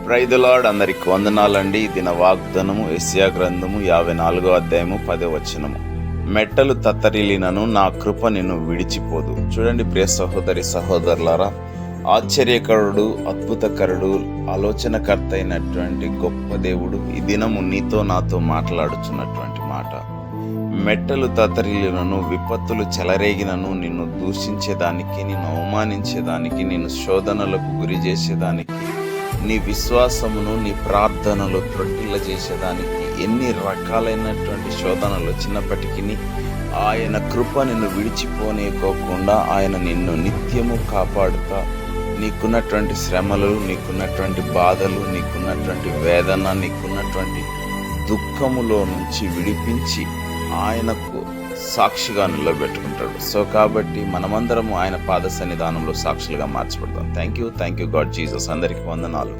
Praise the lord. అందరికి వందనాలండి. దిన వాగ్దానము యెషయా గ్రంథము 54వ అధ్యాయము 10వ వచనము. మెట్టలు తత్తరిల్లినను నా కృప నిన్ను విడిచిపోదు. చూడండి ప్రియ సహోదరి సహోదరులారా, ఆశ్చర్యకరుడు, అద్భుతకరుడు, ఆలోచనకర్త అయినటువంటి గొప్ప దేవుడు ఈ దినము నీతో నాతో మాట్లాడుచున్నటువంటి మాట. మెట్టలు తత్తరిల్లినను, విపత్తులు చెలరేగినను, నిన్ను దూషించేదానికి, నిన్ను అవమానించేదానికి, నిన్ను శోధనలకు గురి చేసేదానికి, నీ విశ్వాసమును, నీ ప్రార్థనలు త్రొట్టిల్ల చేసేదానికి ఎన్ని రకాలైనటువంటి శోధనలు వచ్చినప్పటికీ ఆయన కృప నిన్ను విడిచిపోనీయకోకుండా ఆయన నిన్ను నిత్యము కాపాడుతా, నీకున్నటువంటి శ్రమలు, నీకున్నటువంటి బాధలు, నీకున్నటువంటి వేదన, నీకున్నటువంటి దుఃఖములో నుంచి విడిపించి ఆయనకు సాక్షిగా నిలబెట్టుకుంటాడు. సో కాబట్టి మనమందరము ఆయన పాద సన్నిధానంలో సాక్షులుగా మార్చబడతాం. Thank you God Jesus. అందరికీ వందనాలు.